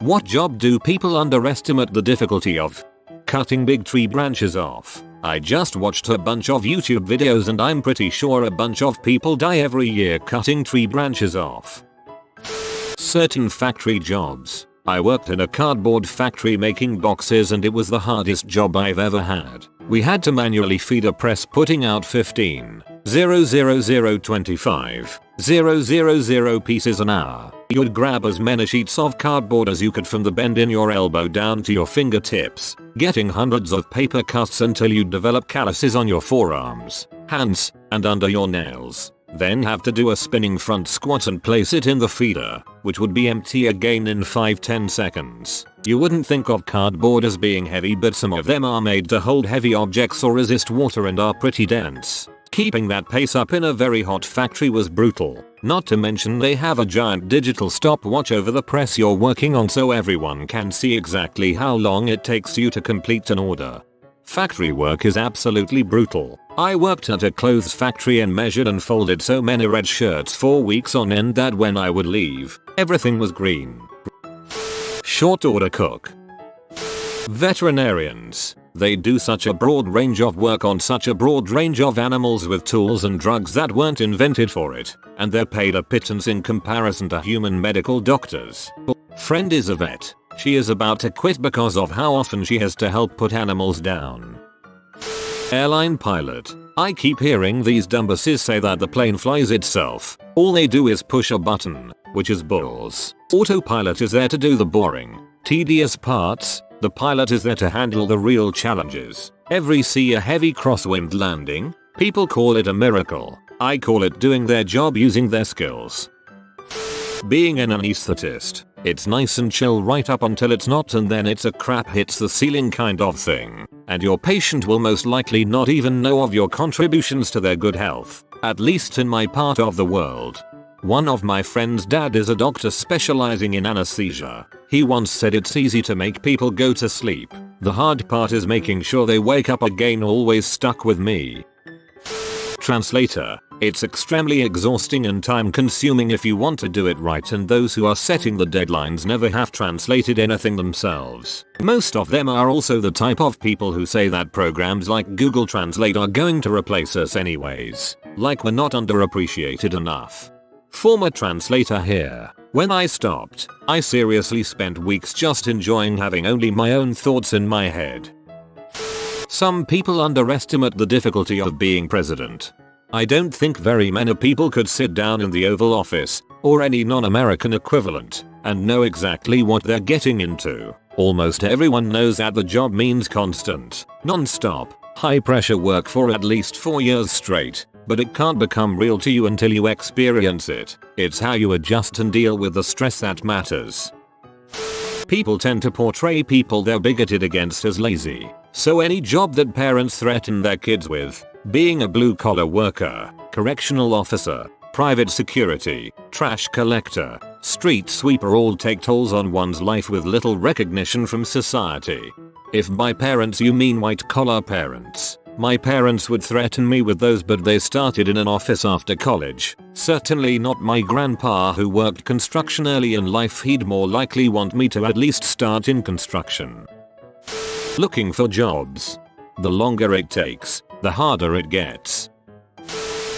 What job do people underestimate the difficulty of? Cutting big tree branches off. I just watched a bunch of YouTube videos and I'm pretty sure a bunch of people die every year cutting tree branches off. Certain factory jobs. I worked in a cardboard factory making boxes and it was the hardest job I've ever had. We had to manually feed a press putting out 15,00025,000 pieces an hour. You'd grab as many sheets of cardboard as you could from the bend in your elbow down to your fingertips, getting hundreds of paper cuts until you develop calluses on your forearms, hands, and under your nails. Then have to do a spinning front squat and place it in the feeder, which would be empty again in 5-10 seconds. You wouldn't think of cardboard as being heavy, but some of them are made to hold heavy objects or resist water and are pretty dense. Keeping that pace up in a very hot factory was brutal. Not to mention they have a giant digital stopwatch over the press you're working on so everyone can see exactly how long it takes you to complete an order. Factory work is absolutely brutal. I worked at a clothes factory and measured and folded so many red shirts for weeks on end that when I would leave, everything was green. Short order cook. Veterinarians. They do such a broad range of work on such a broad range of animals with tools and drugs that weren't invented for it, and they're paid a pittance in comparison to human medical doctors. Friend is a vet. She is about to quit because of how often she has to help put animals down. Airline pilot. I keep hearing these dumbasses say that the plane flies itself. All they do is push a button, which is bulls. Autopilot is there to do the boring, tedious parts. The pilot is there to handle the real challenges. Ever see a heavy crosswind landing? People call it a miracle. I call it doing their job using their skills. Being an anesthetist. It's nice and chill right up until it's not, and then it's a crap hits the ceiling kind of thing. And your patient will most likely not even know of your contributions to their good health. At least in my part of the world. One of my friend's dad is a doctor specializing in anesthesia. He once said it's easy to make people go to sleep. The hard part is making sure they wake up again. Always stuck with me. Translator. It's extremely exhausting and time consuming if you want to do it right, and those who are setting the deadlines never have translated anything themselves. Most of them are also the type of people who say that programs like Google Translate are going to replace us anyways. Like we're not underappreciated enough. Former translator here. When I stopped, I seriously spent weeks just enjoying having only my own thoughts in my head. Some people underestimate the difficulty of being president. I don't think very many people could sit down in the Oval Office, or any non-American equivalent, and know exactly what they're getting into. Almost everyone knows that the job means constant, non-stop, high-pressure work for at least 4 years straight. But it can't become real to you until you experience it. It's how you adjust and deal with the stress that matters. People tend to portray people they're bigoted against as lazy. So any job that parents threaten their kids with, being a blue-collar worker, correctional officer, private security, trash collector, street sweeper, all take tolls on one's life with little recognition from society. If by parents you mean white-collar parents, my parents would threaten me with those, but they started in an office after college. Certainly not my grandpa who worked construction early in life. He'd more likely want me to at least start in construction. Looking for jobs. The longer it takes, the harder it gets.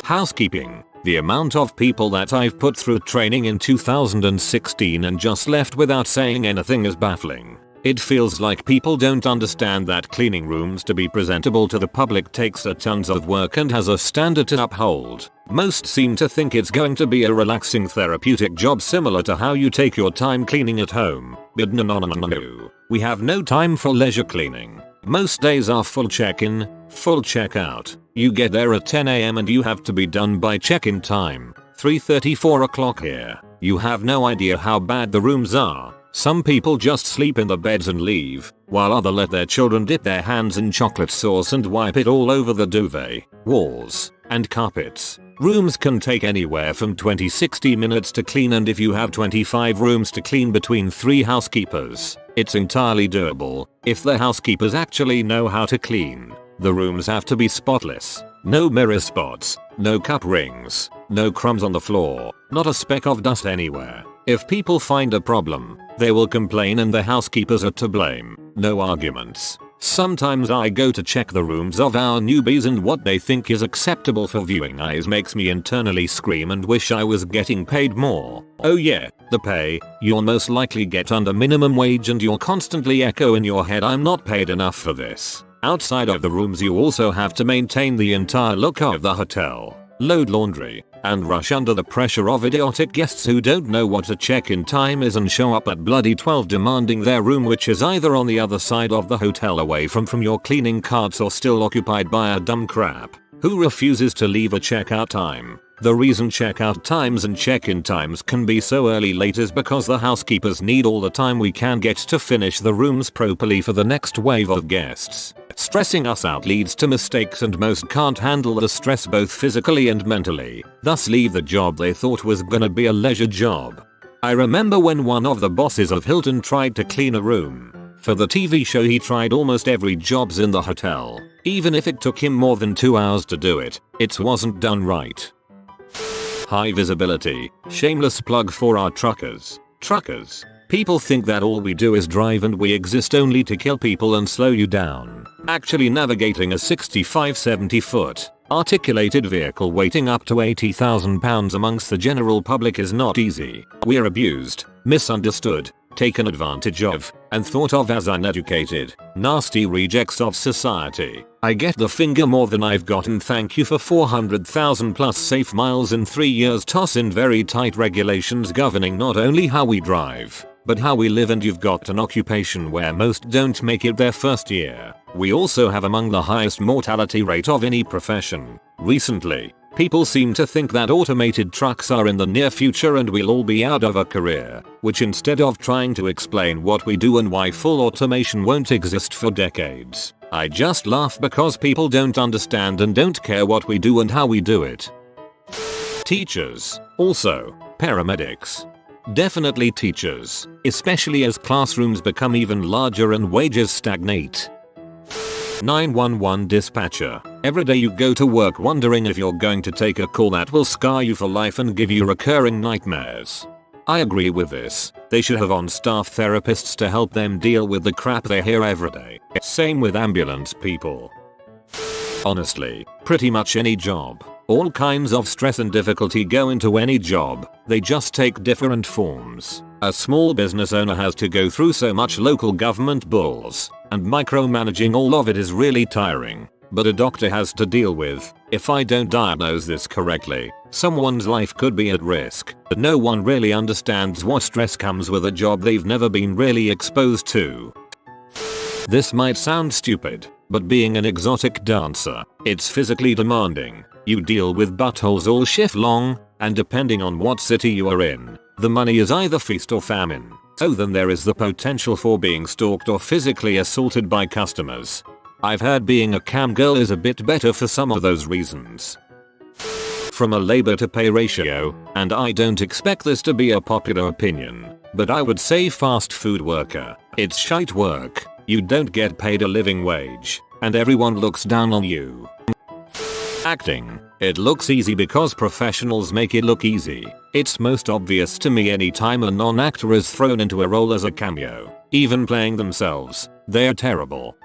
Housekeeping. The amount of people that I've put through training in 2016 and just left without saying anything is baffling. It feels like people don't understand that cleaning rooms to be presentable to the public takes a tons of work and has a standard to uphold. Most seem to think it's going to be a relaxing therapeutic job similar to how you take your time cleaning at home. But no. We have no time for leisure cleaning. Most days are full check-in, full check-out. You get there at 10 AM and you have to be done by check-in time, 3:30, 4 o'clock here. You have no idea how bad the rooms are. Some people just sleep in the beds and leave, while others let their children dip their hands in chocolate sauce and wipe it all over the duvet, walls, and carpets. Rooms can take anywhere from 20-60 minutes to clean, and if you have 25 rooms to clean between 3 housekeepers, it's entirely doable, if the housekeepers actually know how to clean. The rooms have to be spotless. No mirror spots, no cup rings, no crumbs on the floor, not a speck of dust anywhere. If people find a problem, They will complain and the housekeepers are to blame. No arguments. Sometimes I go to check the rooms of our newbies and what they think is acceptable for viewing eyes makes me internally scream and wish I was getting paid more. Oh yeah, the pay. You'll most likely get under minimum wage and you'll constantly echo in your head, I'm not paid enough for this. Outside of the rooms you also have to maintain the entire look of the hotel, load laundry, and rush under the pressure of idiotic guests who don't know what a check-in time is and show up at bloody 12 demanding their room, which is either on the other side of the hotel away from your cleaning carts or still occupied by a dumb crap who refuses to leave a checkout time. The reason checkout times and check-in times can be so early late is because the housekeepers need all the time we can get to finish the rooms properly for the next wave of guests. Stressing us out leads to mistakes and most can't handle the stress both physically and mentally, thus leave the job they thought was gonna be a leisure job. I remember when one of the bosses of Hilton tried to clean a room. For the TV show he tried almost every jobs in the hotel. Even if it took him more than 2 hours to do it, it wasn't done right. High visibility. Shameless plug for our truckers. Truckers. People think that all we do is drive and we exist only to kill people and slow you down. Actually navigating a 65-70 foot articulated vehicle weighting up to 80,000 pounds amongst the general public is not easy. We're abused, misunderstood, taken advantage of, and thought of as uneducated, nasty rejects of society. I get the finger more than I've gotten, thank you for 400,000 plus safe miles in 3 years, toss in very tight regulations governing not only how we drive, but how we live, and you've got an occupation where most don't make it their first year. We also have among the highest mortality rate of any profession. Recently, people seem to think that automated trucks are in the near future and we'll all be out of a career, which instead of trying to explain what we do and why full automation won't exist for decades, I just laugh because people don't understand and don't care what we do and how we do it. Teachers. Also, paramedics. Definitely teachers, especially as classrooms become even larger and wages stagnate. 911 dispatcher. Every day you go to work wondering if you're going to take a call that will scar you for life and give you recurring nightmares. I agree with this. They should have on-staff therapists to help them deal with the crap they hear every day. Same with ambulance people. Honestly, pretty much any job. All kinds of stress and difficulty go into any job, they just take different forms. A small business owner has to go through so much local government bulls, and micromanaging all of it is really tiring. But a doctor has to deal with, if I don't diagnose this correctly, someone's life could be at risk. But no one really understands what stress comes with a job they've never been really exposed to. This might sound stupid, but being an exotic dancer, it's physically demanding. You deal with buttholes all shift long, and depending on what city you are in, the money is either feast or famine. So then there is the potential for being stalked or physically assaulted by customers. I've heard being a cam girl is a bit better for some of those reasons. From a labor to pay ratio, and I don't expect this to be a popular opinion, but I would say fast food worker. It's shite work, you don't get paid a living wage, and everyone looks down on you. Acting. It looks easy because professionals make it look easy. It's most obvious to me anytime a non-actor is thrown into a role as a cameo, even playing themselves, they're terrible.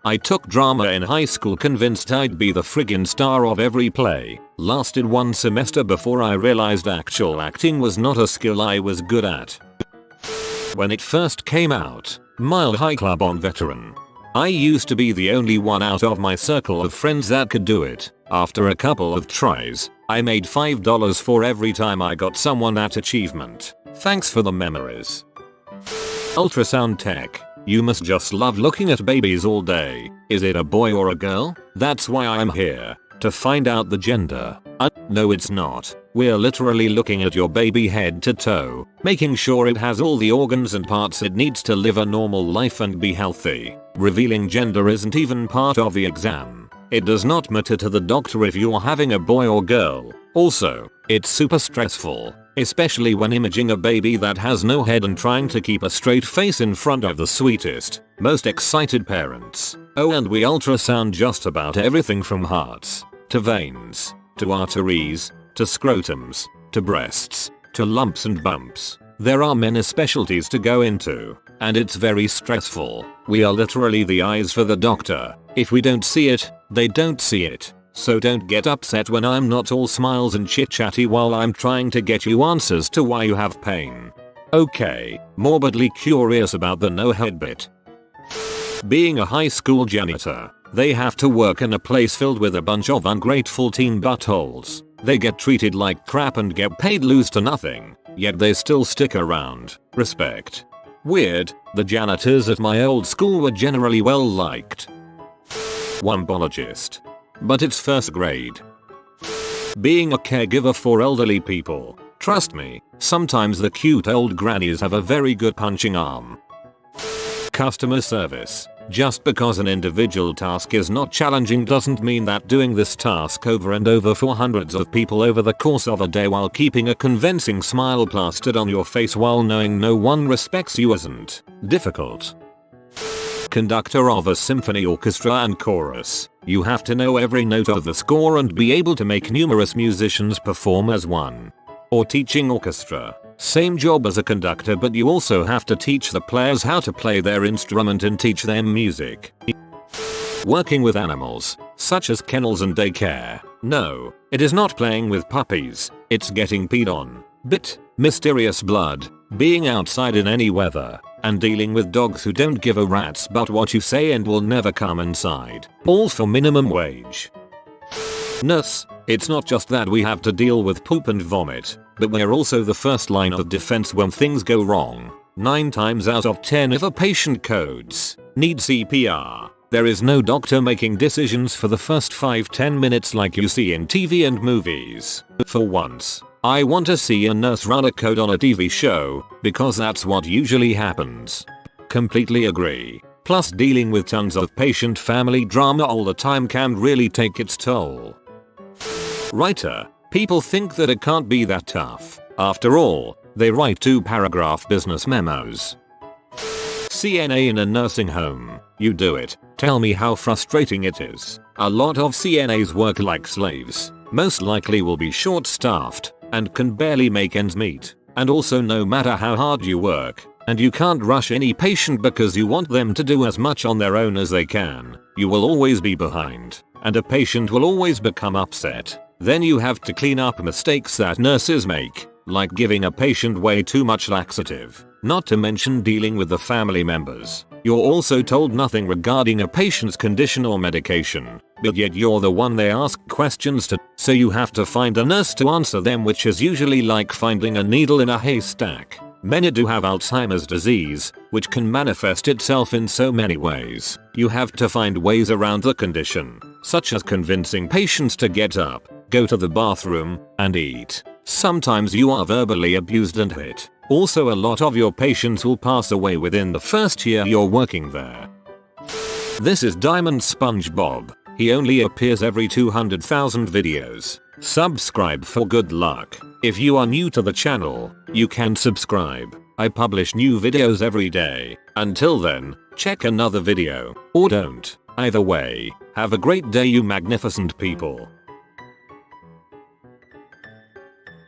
I took drama in high school convinced I'd be the friggin' star of every play. Lasted 1 semester before I realized actual acting was not a skill I was good at. When it first came out, Mile High Club on Veteran. I used to be the only one out of my circle of friends that could do it. After a couple of tries, I made $5 for every time I got someone that achievement. Thanks for the memories. Ultrasound tech. You must just love looking at babies all day. Is it a boy or a girl? That's why I'm here. To find out the gender. No, it's not. We're literally looking at your baby head to toe, making sure it has all the organs and parts it needs to live a normal life and be healthy. Revealing gender isn't even part of the exam. It does not matter to the doctor if you're having a boy or girl. Also, it's super stressful, especially when imaging a baby that has no head and trying to keep a straight face in front of the sweetest, most excited parents. Oh, and we ultrasound just about everything from hearts, to veins, to arteries, to scrotums, to breasts, to lumps and bumps. There are many specialties to go into, and it's very stressful. We are literally the eyes for the doctor. If we don't see it, they don't see it. So don't get upset when I'm not all smiles and chit-chatty while I'm trying to get you answers to why you have pain. Okay, morbidly curious about the no head bit. Being a high school janitor, they have to work in a place filled with a bunch of ungrateful teen buttholes. They get treated like crap and get paid loose to nothing, yet they still stick around. Respect. Weird, the janitors at my old school were generally well liked. One biologist. But it's first grade. Being a caregiver for elderly people, trust me, sometimes the cute old grannies have a very good punching arm. Customer service. Just because an individual task is not challenging doesn't mean that doing this task over and over for hundreds of people over the course of a day while keeping a convincing smile plastered on your face while knowing no one respects you isn't difficult. Conductor of a symphony orchestra and chorus. You have to know every note of the score and be able to make numerous musicians perform as one. Or teaching orchestra. Same job as a conductor, but you also have to teach the players how to play their instrument and teach them music. Working with animals, such as kennels and daycare. No, it is not playing with puppies, it's getting peed on, bit, mysterious blood, being outside in any weather, and dealing with dogs who don't give a rat's about what you say and will never come inside. All for minimum wage. Nurse, it's not just that we have to deal with poop and vomit, but we're also the first line of defense when things go wrong. 9 times out of 10 if a patient codes, needs CPR, there is no doctor making decisions for the first 5-10 minutes like you see in TV and movies. For once, I want to see a nurse run a code on a TV show, because that's what usually happens. Completely agree. Plus dealing with tons of patient family drama all the time can really take its toll. Writer. People think that it can't be that tough. After all, they write 2-paragraph business memos. CNA in a nursing home. You do it. Tell me how frustrating it is. A lot of CNAs work like slaves. Most likely will be short-staffed and can barely make ends meet. And also no matter how hard you work, and you can't rush any patient because you want them to do as much on their own as they can, you will always be behind, and a patient will always become upset. Then you have to clean up mistakes that nurses make, like giving a patient way too much laxative, not to mention dealing with the family members. You're also told nothing regarding a patient's condition or medication, but yet you're the one they ask questions to, so you have to find a nurse to answer them, which is usually like finding a needle in a haystack. Many do have Alzheimer's disease, which can manifest itself in so many ways. You have to find ways around the condition, such as convincing patients to get up, go to the bathroom, and eat. Sometimes you are verbally abused and hit. Also, a lot of your patients will pass away within the first year you're working there. This is Diamond SpongeBob. He only appears every 200,000 videos. Subscribe for good luck. If you are new to the channel, you can subscribe. I publish new videos every day. Until then, check another video, or don't. Either way, have a great day you magnificent people.